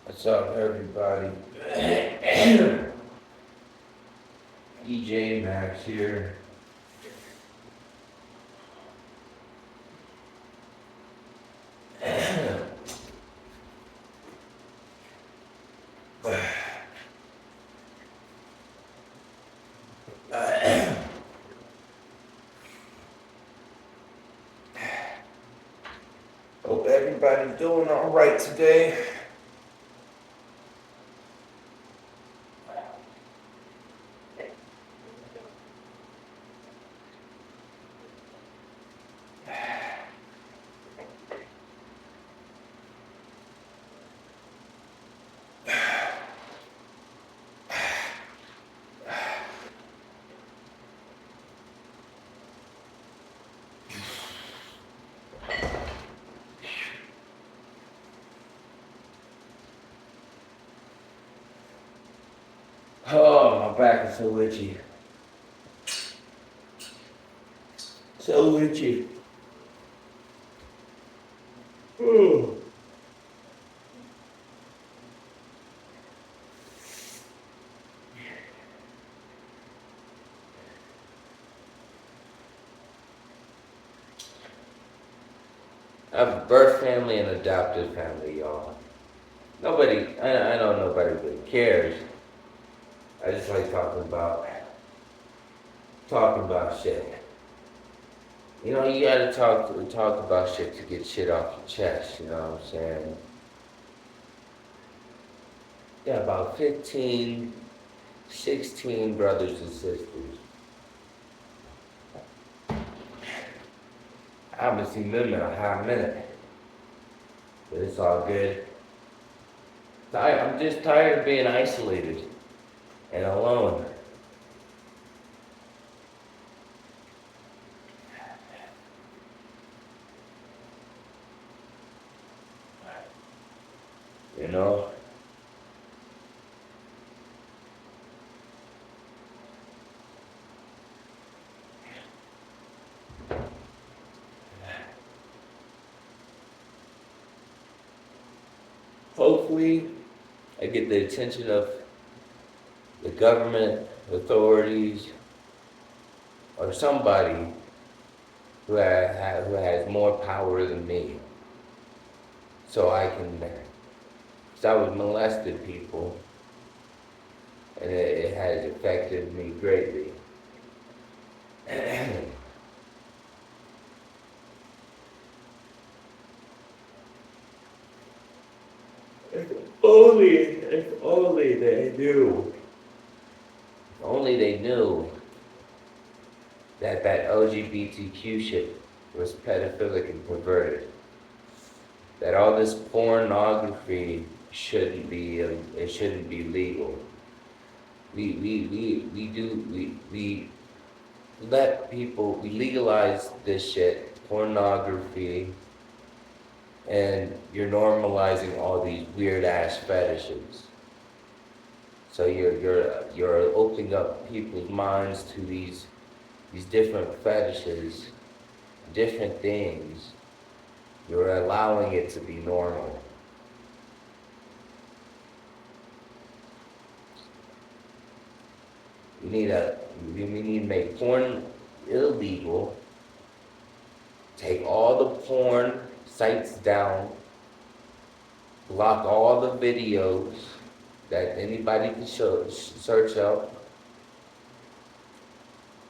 What's up, everybody? DJ Max here. Hope everybody's doing all right today. Oh, my back is so itchy. So itchy. Oh. I have a birth family and adopted family, y'all. I know nobody really cares. I just like talking about shit. You know, you gotta talk about shit to get shit off your chest, you know what I'm saying? Yeah, about 15, 16 brothers and sisters. I haven't seen them in a hot minute, but it's all good. I'm just tired of being isolated and alone. You know? Hopefully, I get the attention of the government, authorities, or somebody who has more power than me, so I can. Cause I was molested, people, and it has affected me greatly. If only they knew. If only they knew that LGBTQ shit was pedophilic and perverted. That all this pornography shouldn't be legal. We let people, we legalize this shit, pornography, and you're normalizing all these weird ass fetishes. So you're opening up people's minds to these different fetishes, different things. You're allowing it to be normal. We need to make porn illegal. Take all the porn sites down. Block all the videos that anybody can search up.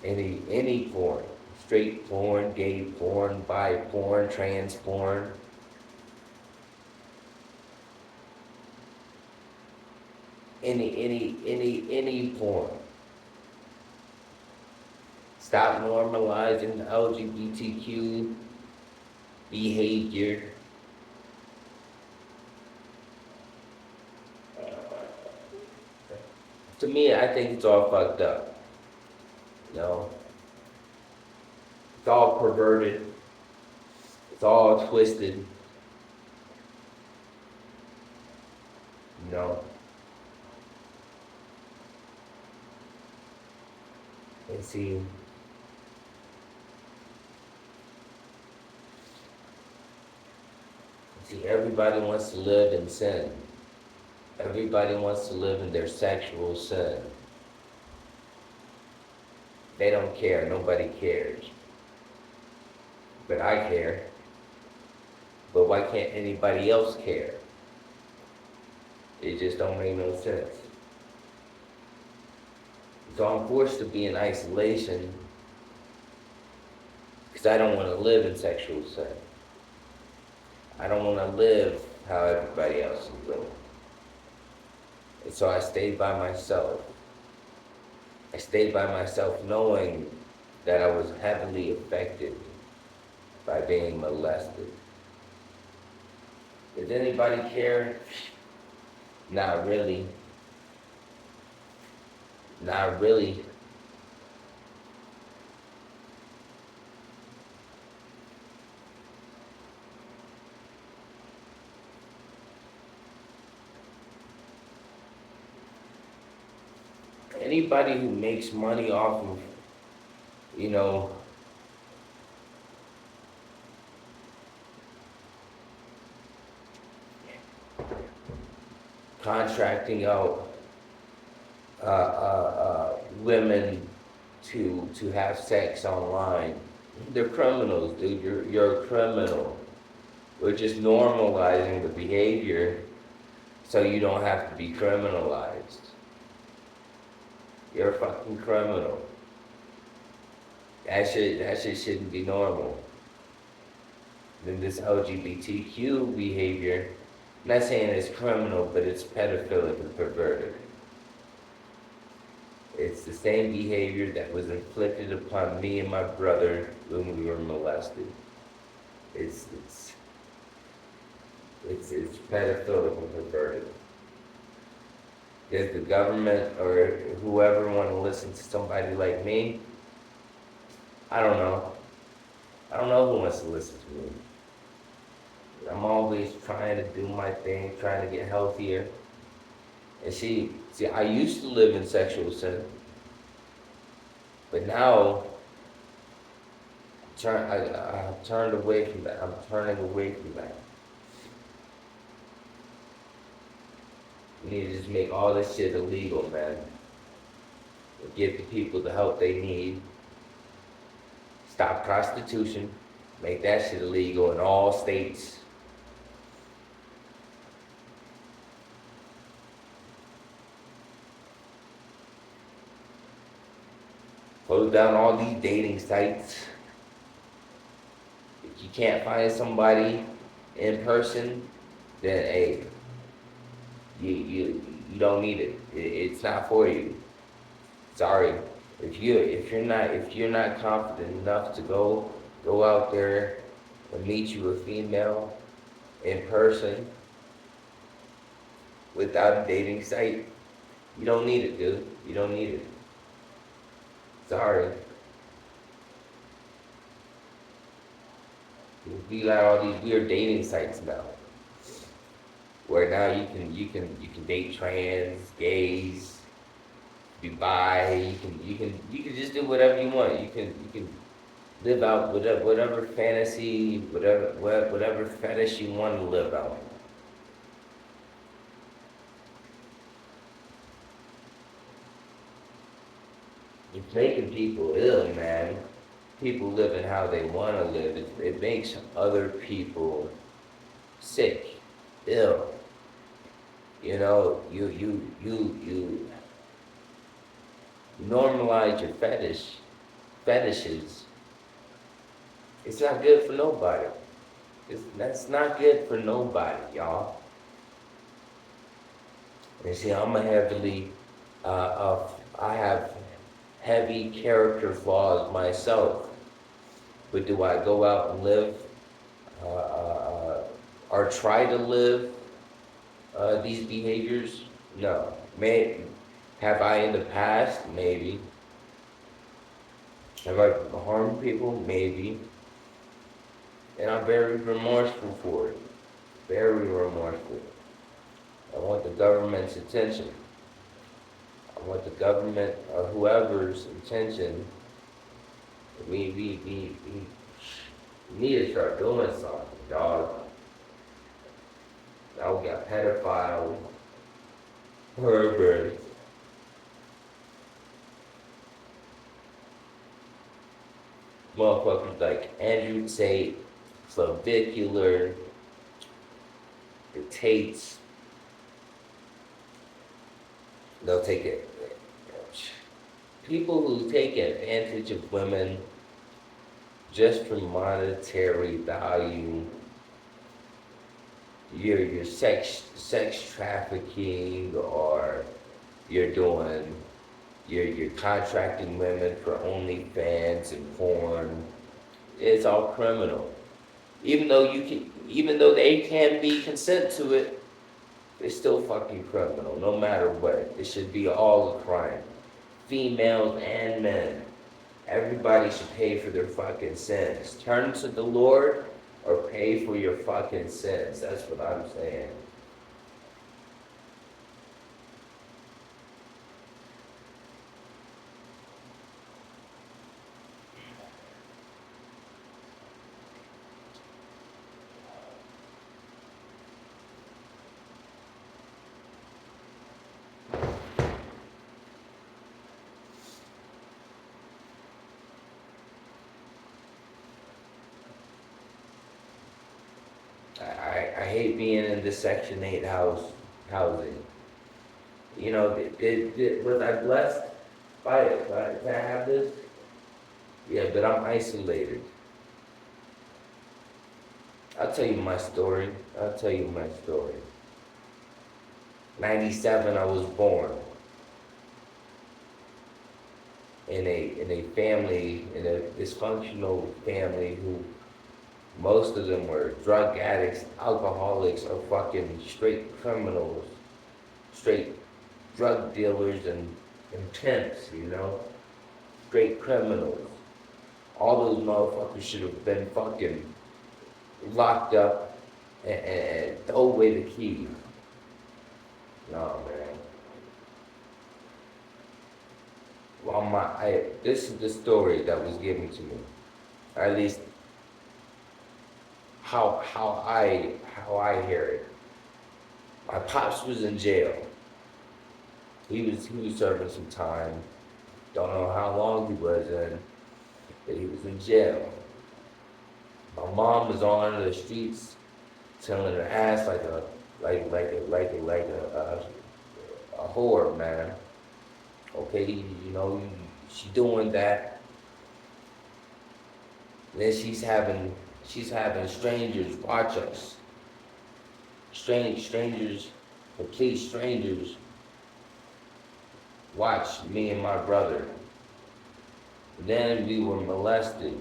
Any porn, straight porn, gay porn, bi porn, trans porn. Any porn. Stop normalizing LGBTQ behavior. To me, I think it's all fucked up. You know, it's all perverted. It's all twisted. You know, and see, everybody wants to live in sin. Everybody wants to live in their sexual sin. They don't care. Nobody cares. But I care. But why can't anybody else care? It just don't make no sense. So I'm forced to be in isolation because I don't want to live in sexual sin. I don't want to live how everybody else is living. And so I stayed by myself. I stayed by myself knowing that I was heavily affected by being molested. Does anybody care? Not really. Not really. Anybody who makes money off of, you know, contracting out women to have sex online, they're criminals, dude. You're a criminal. We're just normalizing the behavior so you don't have to be criminalized. You're a fucking criminal. That shit shouldn't be normal. Then this LGBTQ behavior, I'm not saying it's criminal, but it's pedophilic and perverted. It's the same behavior that was inflicted upon me and my brother when we were molested. It's pedophilic and perverted. Does the government or whoever want to listen to somebody like me? I don't know. I don't know who wants to listen to me. I'm always trying to do my thing, trying to get healthier. And see, I used to live in sexual sin, but now I've turned away from that. I'm turning away from that. We need to just make all this shit illegal, man. Give the people the help they need. Stop prostitution. Make that shit illegal in all states. Close down all these dating sites. If you can't find somebody in person, then hey, you don't need it. It's not for you. Sorry. If you're not confident enough to go out there and meet you a female in person without a dating site, you don't need it, dude. You don't need it. Sorry. We got all these weird dating sites now, where now you can date trans, gays, be bi. You can just do whatever you want. You can live out whatever fantasy, whatever fetish you want to live out. It's making people ill, man. People living how they want to live. It makes other people sick, ill. You know, you normalize your fetishes. It's not good for nobody. That's not good for nobody, y'all. And see, I'm a heavily, I have heavy character flaws myself. But do I go out and live, or try to live these behaviors? No. Have I in the past? Maybe. Have I harmed people? Maybe. And I'm very remorseful for it. Very remorseful. I want the government's attention. I want the government or whoever's attention. We need to start doing something, dog. Now we got pedophiles, Herbert. Motherfuckers like Andrew Tate, Clavicular, the Tates, they'll take it. People who take advantage of women just for monetary value, you're sex trafficking, or you're doing you're contracting women for OnlyFans and porn. It's all criminal. Even though they can be consent to it, it's still fucking criminal. No matter what, it should be all a crime. Females and men, everybody should pay for their fucking sins. Turn to the Lord or pay for your fucking sins. That's what I'm saying. I hate being in the Section 8 housing. You know, was I blessed by it? To have this? Yeah, but I'm isolated. I'll tell you my story. I'll tell you my story. 97, I was born in a family, in a dysfunctional family who most of them were drug addicts, alcoholics, or fucking straight criminals, straight drug dealers and pimps, you know? Straight criminals. All those motherfuckers should have been fucking locked up and throw away the key. No, man. Well, this is the story that was given to me. Or at least how I hear it. My pops was in jail. He was serving some time. Don't know how long he was in, but he was in jail. My mom was on the streets, selling her ass like a whore, man. Okay, you know, she doing that. Then she's having strangers watch us. Strangers, complete strangers, watch me and my brother. Then we were molested.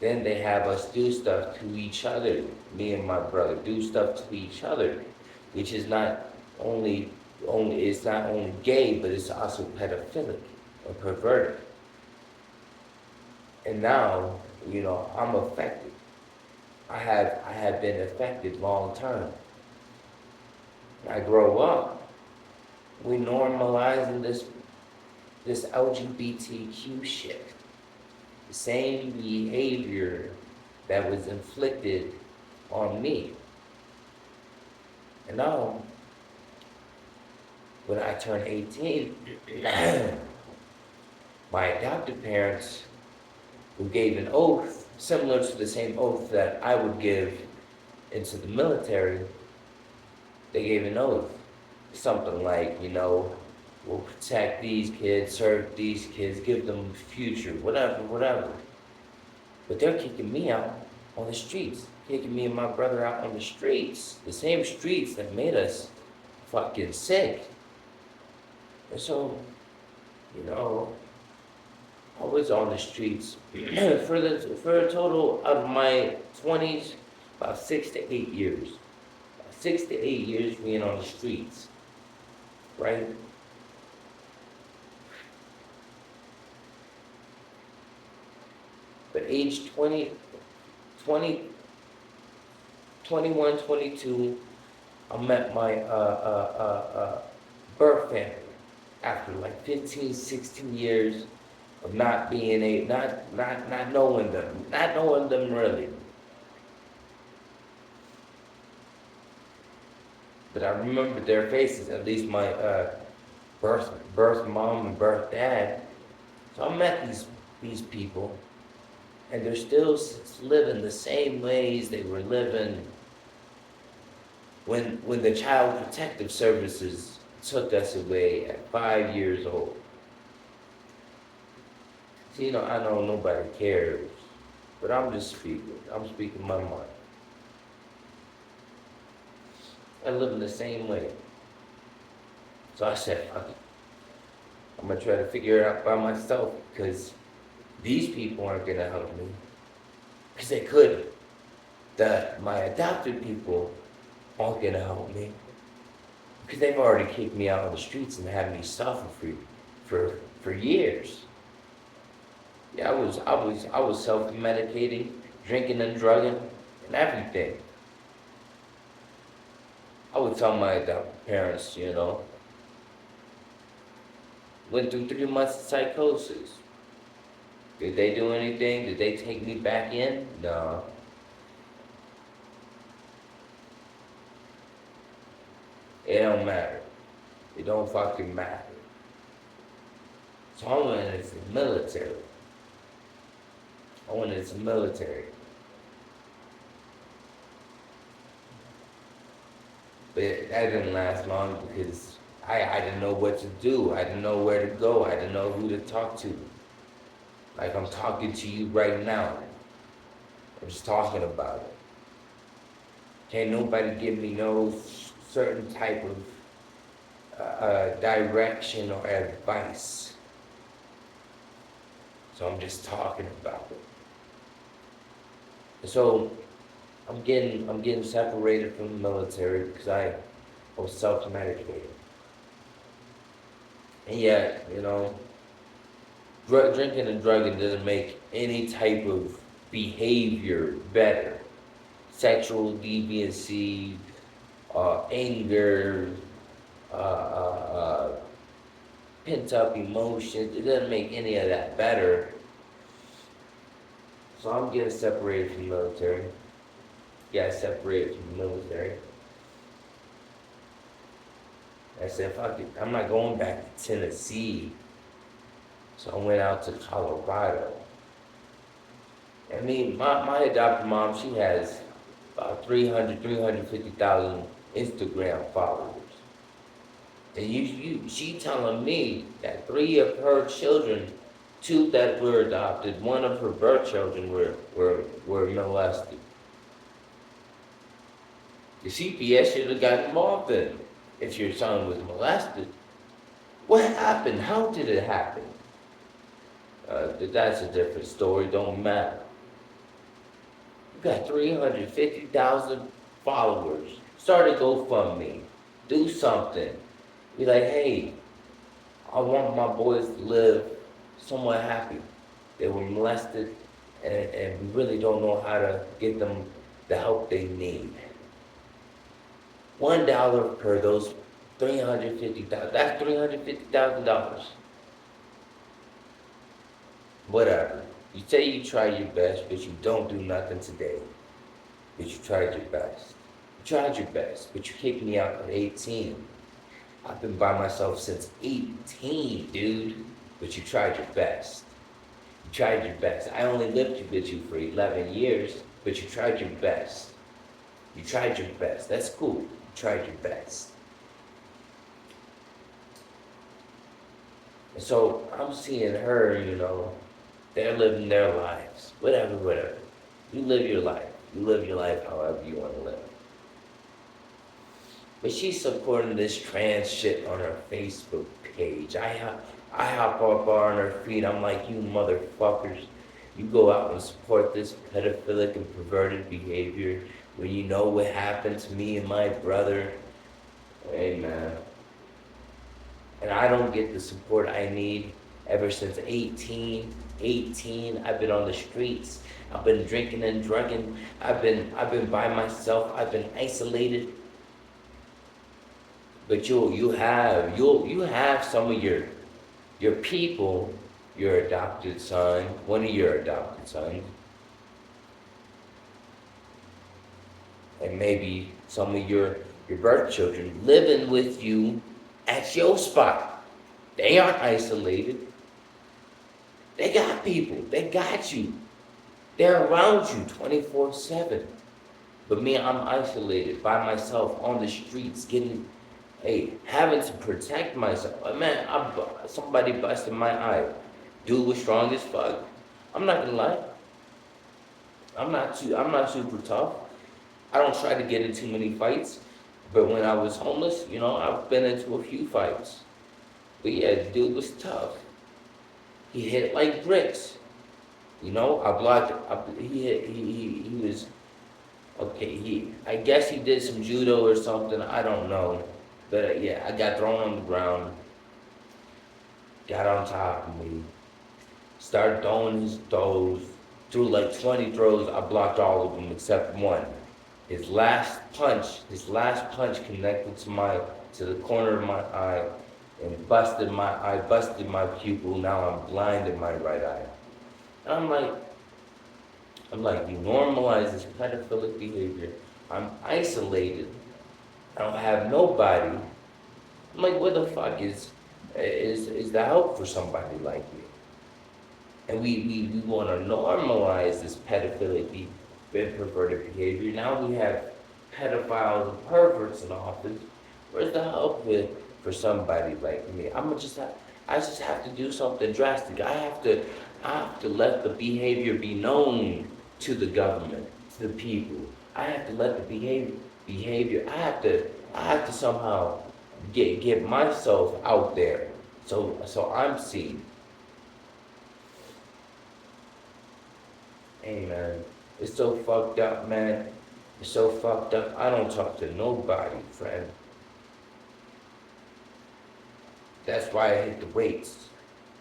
Then they have us do stuff to each other. Me and my brother do stuff to each other, which is not only it's not only gay, but it's also pedophilic or perverted. And now, you know, I'm affected. I have been affected long term. I grow up, we normalizing this LGBTQ shit. The same behavior that was inflicted on me. And now, when I turned 18, my adoptive parents, who gave an oath similar to the same oath that I would give into the military, they gave an oath. Something like, you know, we'll protect these kids, serve these kids, give them a future, whatever. But they're kicking me out on the streets, kicking me and my brother out on the streets, the same streets that made us fucking sick. And so, you know, I was on the streets for a total of my 20s, about 6 to 8 years. 6 to 8 years being on the streets, right? But age 20, 21, 22, I met my birth family after like 15, 16 years of not being not knowing them really. but I remember their faces, at least my birth mom and birth dad. So I met these people, and they're still living the same ways they were living when the Child Protective Services took us away at 5 years old. See, I know nobody cares, but I'm just speaking. I'm speaking my mind. I live in the same way. So I said, fuck it. I'm gonna try to figure it out by myself because these people aren't gonna help me. Because they couldn't. My adopted people aren't gonna help me. Because they've already kicked me out on the streets and had me suffer for years. Yeah, I was self-medicating, drinking and drugging, and everything. I would tell my adopted parents, went through 3 months of psychosis. Did they do anything? Did they take me back in? No. It don't matter. It don't fucking matter. So I went into the military. But that didn't last long because I didn't know what to do. I didn't know where to go. I didn't know who to talk to. Like I'm talking to you right now. I'm just talking about it. Can't nobody give me no certain type of direction or advice. So I'm just talking about it. So I'm getting separated from the military because I was self-medicated. And yet, drinking and drugging doesn't make any type of behavior better. Sexual deviancy, anger, pent up emotions, it doesn't make any of that better. So I'm getting separated from the military. Got separated from the military. I said, fuck it, I'm not going back to Tennessee. So I went out to Colorado. I mean, my adopted mom, she has about 350,000 Instagram followers. And she telling me that 3 of her children, 2 that were adopted, 1 of her birth children were molested. The CPS should have got involved in it. If your son was molested, what happened? How did it happen? That's a different story. Don't matter. You got 350,000 followers. Start a GoFundMe. Do something. Be like, hey, I want my boys to live somewhat happy. They were molested, and we really don't know how to get them the help they need. $1 per those 350,000. That's $350,000. Whatever. You say you try your best, but you don't do nothing today. But you tried your best. You tried your best, but you kicked me out at 18. I've been by myself since 18, dude. But you tried your best. You tried your best. I only lived with you for 11 years, but you tried your best. You tried your best. That's cool. You tried your best. And so I'm seeing her, they're living their lives. Whatever. You live your life. You live your life however you want to live. But she's supporting this trans shit on her Facebook page. I hop up on her feed. I'm like, you motherfuckers. You go out and support this pedophilic and perverted behavior when you know what happened to me and my brother. Hey, man. And I don't get the support I need ever since 18. I've been on the streets. I've been drinking and drugging. I've been by myself. I've been isolated. But you have some of your people, your adopted son, one of your adopted sons, and maybe some of your your birth children, living with you at your spot. They aren't isolated. They got people. They got you. They're around you 24/7. But me, I'm isolated by myself on the streets, having to protect myself. Man, somebody busted my eye. Dude was strong as fuck. I'm not gonna lie. I'm not super tough. I don't try to get in too many fights. But when I was homeless, I've been into a few fights. But yeah, the dude was tough. He hit like bricks. I blocked. He hit. He was okay. I guess he did some judo or something. I don't know. But yeah, I got thrown on the ground. Got on top of me. Started throwing his throws. Threw like 20 throws. I blocked all of them except one. His last punch connected to the corner of my eye and busted my pupil. Now I'm blind in my right eye. And I'm like, you normalize this pedophilic behavior. I'm isolated. I don't have nobody. I'm like, where the fuck is the help for somebody like me? And we want to normalize this pedophilic perverted behavior. Now we have pedophiles and perverts in office. Where's the help for somebody like me? I just have to do something drastic. I have to let the behavior be known to the government, to the people. I have to let the behavior. I have to somehow get myself out there, so I'm seen. Hey man, it's so fucked up, man. It's so fucked up. I don't talk to nobody, friend. That's why I hit the weights.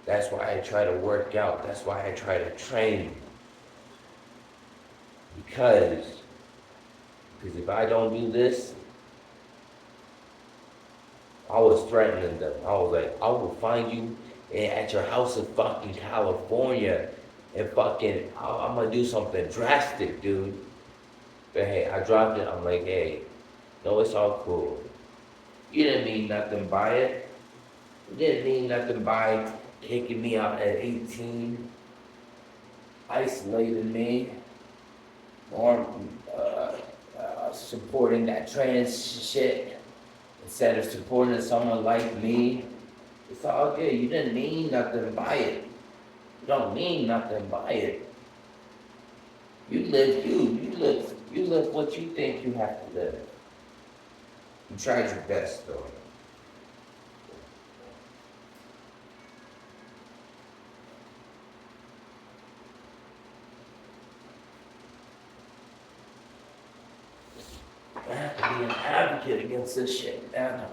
That's why I try to work out. That's why I try to train. Because if I don't do this, I was threatening them. I was like, I will find you at your house in fucking California and I'm gonna do something drastic, dude. But hey, I dropped it. I'm like, hey, no, it's all cool. You didn't mean nothing by it. You didn't mean nothing by kicking me out at 18, isolating me, or supporting that trans shit instead of supporting someone like me. It's all good. You didn't mean nothing by it. You don't mean nothing by it. You live you live what you think you have to live. You tried your best though. I have to be an advocate against this shit, man.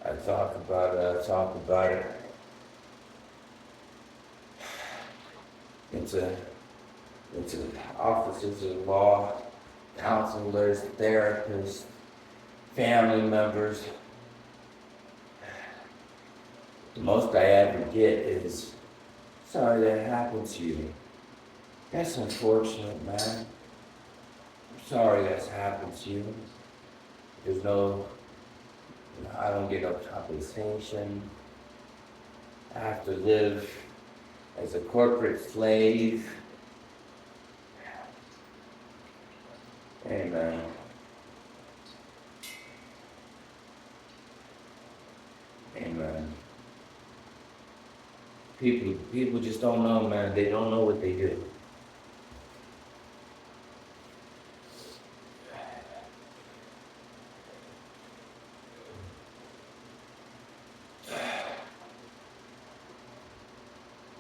I talk about it. Into officers of law, counselors, therapists, family members. The most I ever get is, sorry that happened to you. That's unfortunate, man. I'm sorry that's happened to you. There's I don't get no compensation. I have to live as a corporate slave. Amen. Amen. People just don't know, man. They don't know what they do.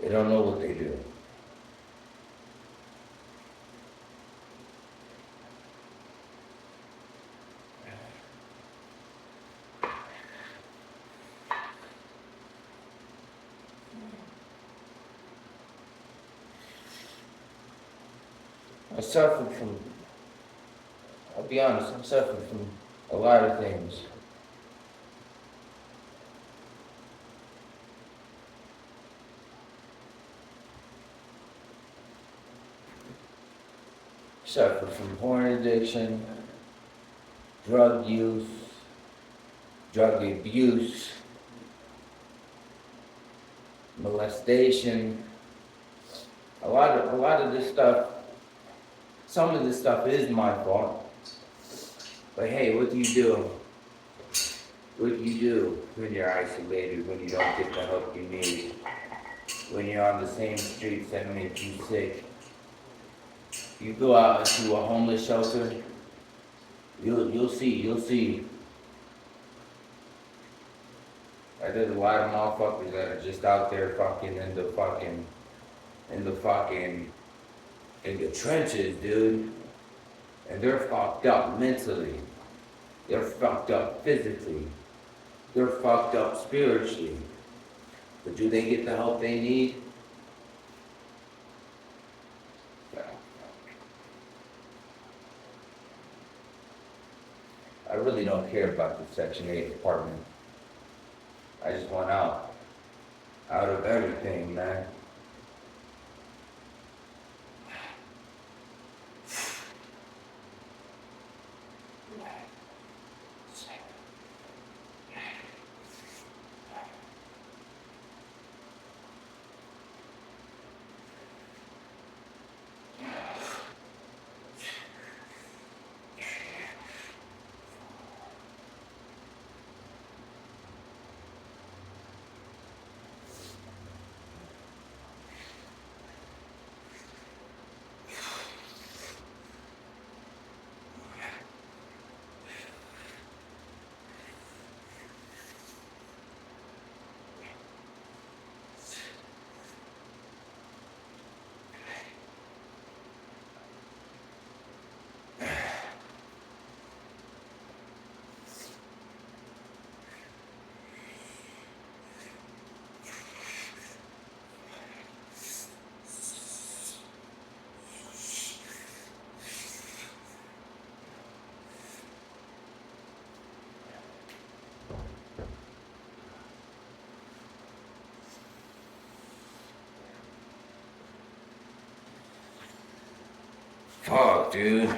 They don't know what they do. I suffered from, I'll be honest, I suffered from a lot of things. Suffered from porn addiction, drug use, drug abuse, molestation. A lot of this stuff, some of this stuff is my fault. But hey, what do you do? What do you do when you're isolated, when you don't get the help you need? When you're on the same streets that make you sick? You go out into a homeless shelter, you'll see. There's a lot of motherfuckers that are just out there fucking in the trenches, dude. And they're fucked up mentally. They're fucked up physically. They're fucked up spiritually. But do they get the help they need? I really don't care about the Section 8 apartment. I just want out. Out of everything, man. Fuck, dude.